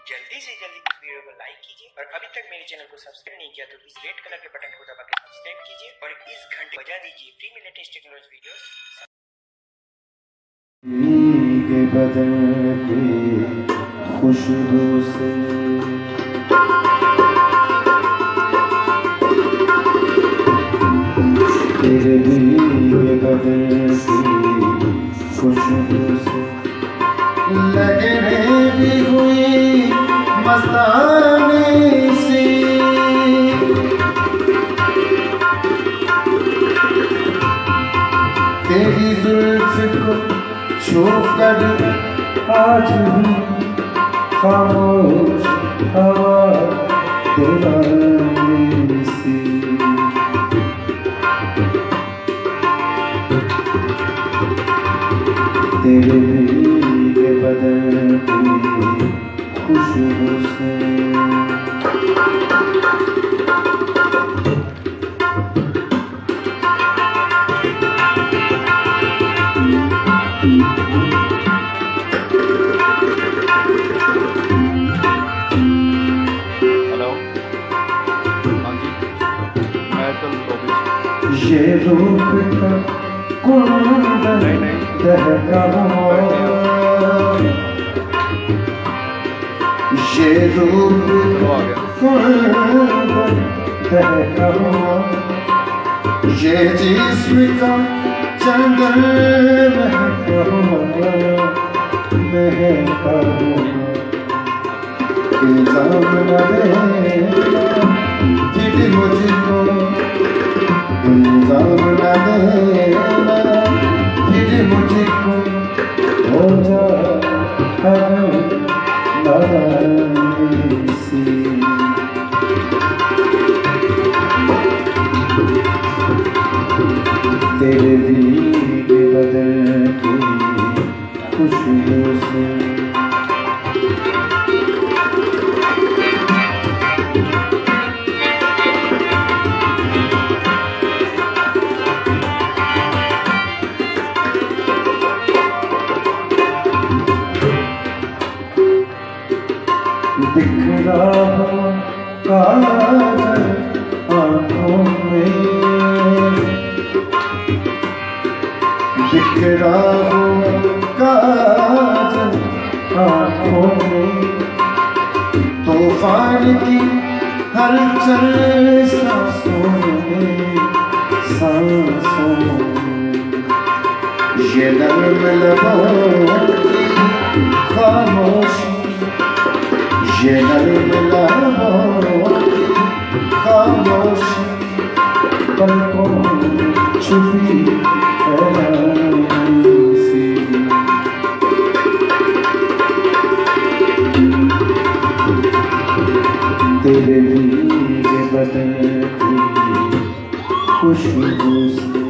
जल्दी से जल्दी इस वीडियो को लाइक कीजिए और अभी तक मेरे चैनल को सब्सक्राइब नहीं किया तो इस रेड कलर के बटन को दबा के सब्सक्राइब कीजिए और इस घंटे बजा दीजिए फ्री में लेटेस्ट टेक्नोलॉजी वीडियोस। बदन की खुशबू से तेरे भीगे बदन की खुशबू से लगने भी हुई मस्तानी सी तेरी जुल्फ को छूकर आज भी खामोश हवा दीवानी सी तेरे भीगे बदन की खुशबू से ये रूप का कुंदन दहका हुआ ये रूप का कुंदन दहका हुआ ये जिस्म का चंदन महका हुआ इल्जाम न देना फिर मुझको इल्जाम न देना फिर मुझको हो जा सी तेरे भीगे बदन की खुशबू से बिखरा हुआ काजल आँखों में बिखरा हुआ काजल आँखों में तूफान की हलचल सांसों में ये नर्म लबों की खामोशी ये नर्म लबों की खामोशी पलकों छुपी सी तेरे भीगे बदन की खुशबू से